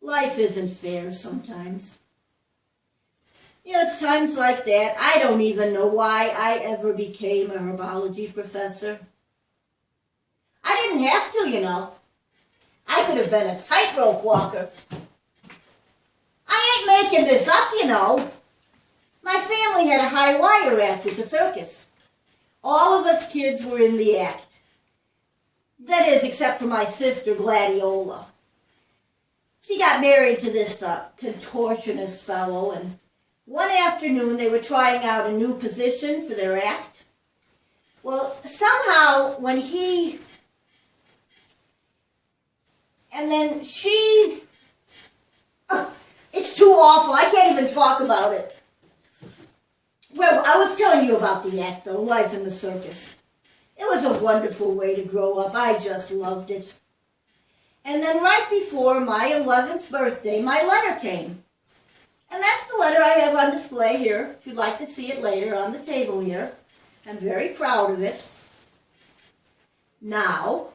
Life isn't fair sometimes. You know, it's times like that I don't even know why I ever became a herbology professor. I didn't have to, you know. I could have been a tightrope walker. I ain't making this up, you know. My family had a high wire act at the circus. All of us kids were in the act. That is, except for my sister, Gladiola. She got married to this contortionist fellow, and one afternoon they were trying out a new position for their act. Well, somehow when he... And then she... it's too awful. I can't even talk about it. Well, I was telling you about the act, though, life in the circus. It was a wonderful way to grow up. I just loved it. And then right before my 11th birthday, my letter came. And that's the letter I have on display here. If you'd like to see it later on the table here. I'm very proud of it. Now,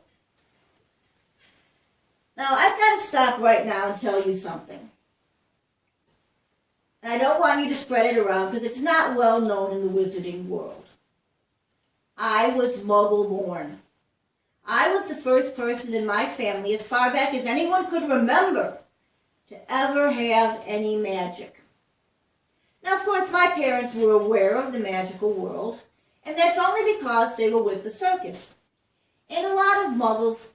I've got to stop right now and tell you something. And I don't want you to spread it around because it's not well known in the wizarding world. I was Muggle-born. I was the first person in my family, as far back as anyone could remember, to ever have any magic. Now, of course, my parents were aware of the magical world, and that's only because they were with the circus. And a lot of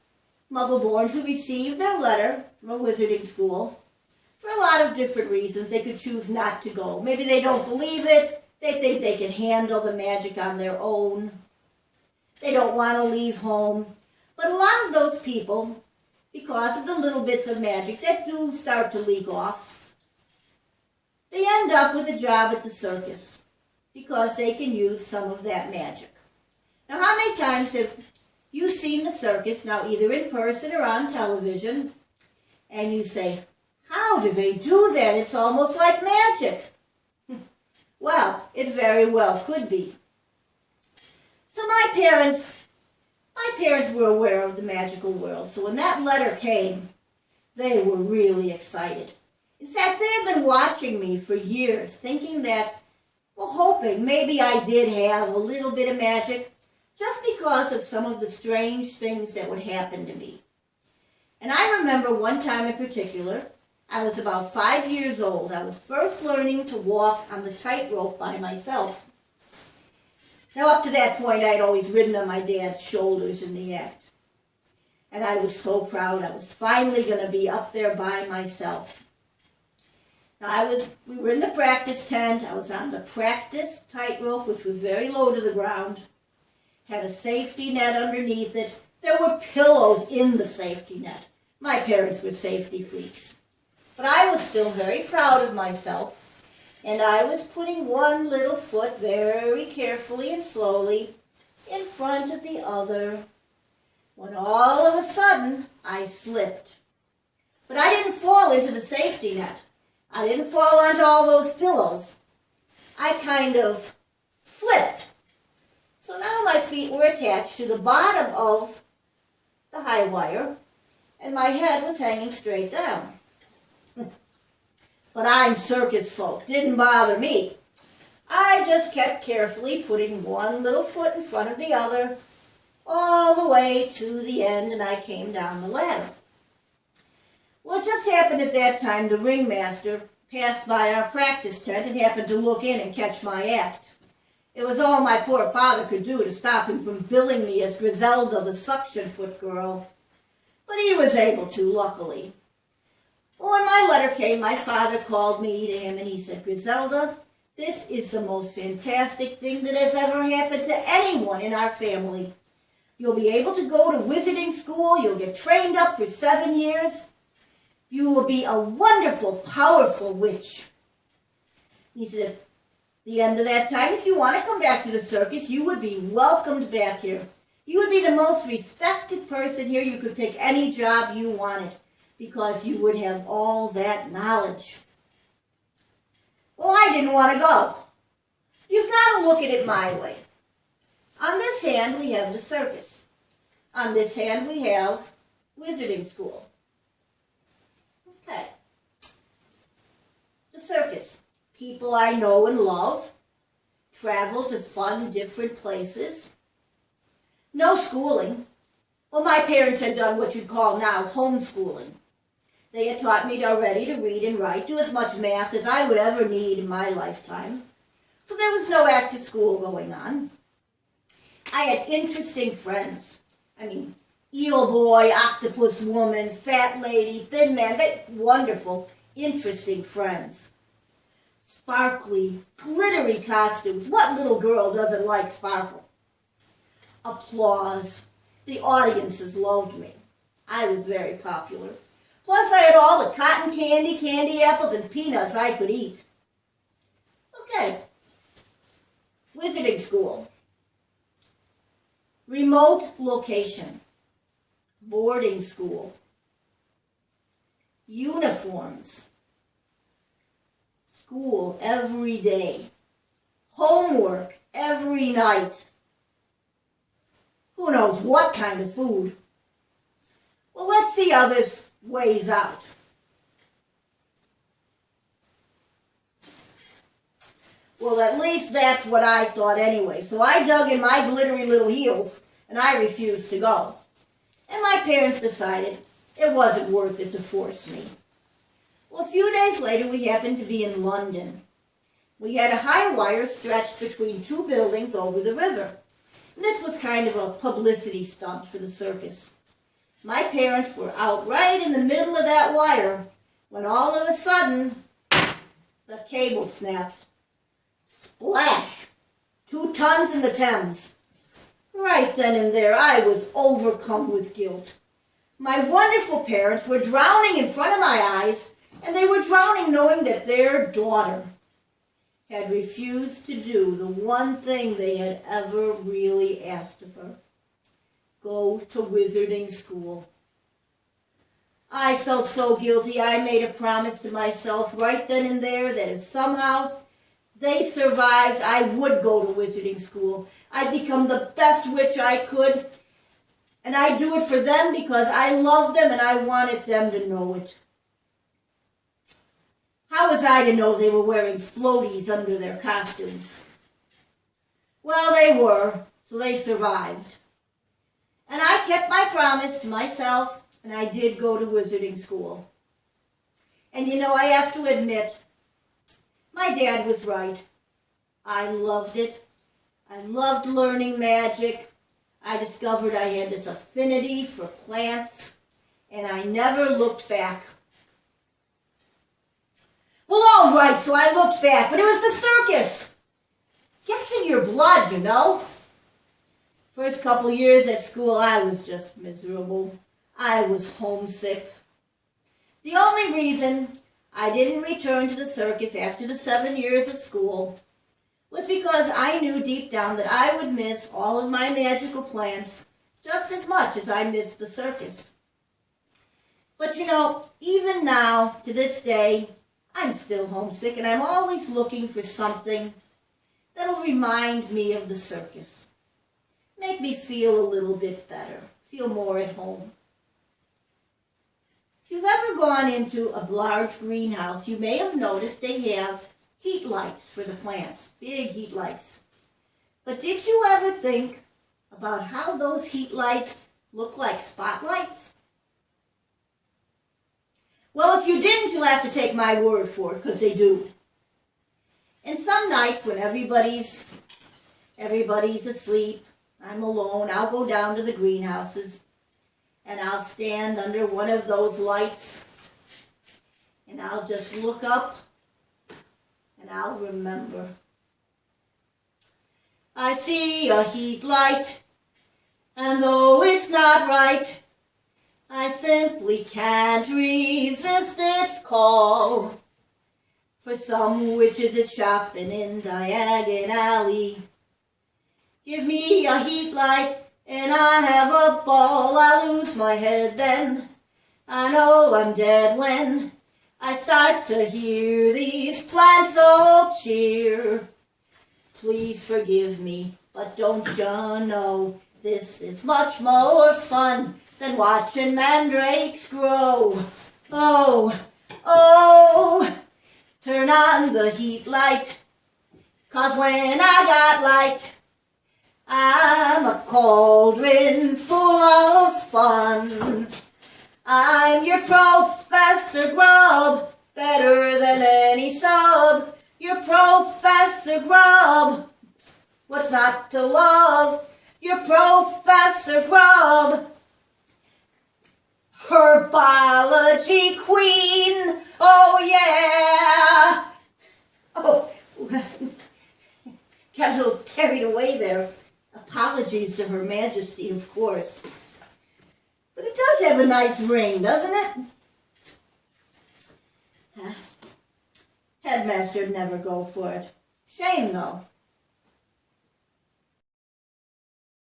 Muggle-borns who received their letter from a wizarding school, for a lot of different reasons, they could choose not to go. Maybe they don't believe it. They think they can handle the magic on their own. They don't want to leave home. But a lot of those people, because of the little bits of magic that do start to leak off, they end up with a job at the circus because they can use some of that magic. Now, how many times have you seen the circus, now either in person or on television, and you say, how do they do that? It's almost like magic. Well, it very well could be. So my parents were aware of the magical world. So when that letter came, they were really excited. In fact, they had been watching me for years, thinking that, well, hoping maybe I did have a little bit of magic, just because of some of the strange things that would happen to me. And I remember one time in particular, I was about 5 years old. I was first learning to walk on the tightrope by myself. Now, up to that point, I had always ridden on my dad's shoulders in the act. And I was so proud. I was finally going to be up there by myself. Now, we were in the practice tent. I was on the practice tightrope, which was very low to the ground. Had a safety net underneath it. There were pillows in the safety net. My parents were safety freaks. But I was still very proud of myself. And I was putting one little foot very carefully and slowly in front of the other, when all of a sudden I slipped. But I didn't fall into the safety net. I didn't fall onto all those pillows. I kind of flipped. So now my feet were attached to the bottom of the high wire, and my head was hanging straight down. But I'm circus folk. Didn't bother me. I just kept carefully putting one little foot in front of the other all the way to the end, and I came down the ladder. Well, it just happened at that time the ringmaster passed by our practice tent and happened to look in and catch my act. It was all my poor father could do to stop him from billing me as Griselda, the suction foot girl. But he was able to, luckily. Well, when my letter came, my father called me to him and he said, Griselda, this is the most fantastic thing that has ever happened to anyone in our family. You'll be able to go to wizarding school. You'll get trained up for 7 years. You will be a wonderful, powerful witch. He said, at the end of that time, if you want to come back to the circus, you would be welcomed back here. You would be the most respected person here. You could pick any job you wanted, because you would have all that knowledge. Well, I didn't want to go. You've got to look at it my way. On this hand, we have the circus. On this hand, we have wizarding school. Okay. people I know and love, travel to fun, different places. No schooling. Well, my parents had done what you'd call now homeschooling. They had taught me already to read and write, do as much math as I would ever need in my lifetime. So there was no active school going on. I had interesting friends. Eel boy, octopus woman, fat lady, thin man, wonderful, interesting friends. Sparkly, glittery costumes. What little girl doesn't like sparkle? Applause. The audiences loved me. I was very popular. Plus I had all the cotton candy, candy apples, and peanuts I could eat. Okay. Wizarding school. Remote location. Boarding school. Uniforms. School every day. Homework every night. Who knows what kind of food? Well, let's see how this weighs out. Well, at least that's what I thought anyway. So I dug in my glittery little heels and I refused to go. And my parents decided it wasn't worth it to force me. Well, a few days later, we happened to be in London. We had a high wire stretched between two buildings over the river. And this was kind of a publicity stunt for the circus. My parents were out right in the middle of that wire when all of a sudden, the cable snapped. Splash! 2 tons in the Thames. Right then and there, I was overcome with guilt. My wonderful parents were drowning in front of my eyes, and they were drowning knowing that their daughter had refused to do the one thing they had ever really asked of her. Go to wizarding school. I felt so guilty, I made a promise to myself right then and there that if somehow they survived, I would go to wizarding school. I'd become the best witch I could, and I'd do it for them because I loved them and I wanted them to know it. How was I to know they were wearing floaties under their costumes? Well, they were, so they survived. And I kept my promise to myself, and I did go to wizarding school. And I have to admit, my dad was right. I loved it. I loved learning magic. I discovered I had this affinity for plants, and I never looked back. Well, all right, so I looked back, but it was the circus. Gets in your blood, First couple years at school, I was just miserable. I was homesick. The only reason I didn't return to the circus after the 7 years of school was because I knew deep down that I would miss all of my magical plants just as much as I missed the circus. But even now, to this day, I'm still homesick and I'm always looking for something that'll remind me of the circus. Make me feel a little bit better, feel more at home. If you've ever gone into a large greenhouse, you may have noticed they have heat lights for the plants, big heat lights. But did you ever think about how those heat lights look like spotlights? Well, if you didn't, you'll have to take my word for it, because they do. And some nights when everybody's asleep, I'm alone, I'll go down to the greenhouses and I'll stand under one of those lights and I'll just look up and I'll remember. I see a heat light, and though it's not right, I simply can't resist its call. For some witches it's shopping in Diagon Alley. Give me a heat light and I have a ball. I lose my head then. I know I'm dead when I start to hear these plants all cheer. Please forgive me, but don't you know this is much more fun than watching mandrakes grow. Oh, oh, turn on the heat light, 'cause when I got light, I'm a cauldron full of fun. I'm your Professor Grubb, better than any sub. Your Professor Grubb, what's not to love? Your Professor Grubb, Herbology Queen, oh yeah! Oh, got a little carried away there. Apologies to Her Majesty, of course. But it does have a nice ring, doesn't it? Headmaster'd never go for it. Shame, though.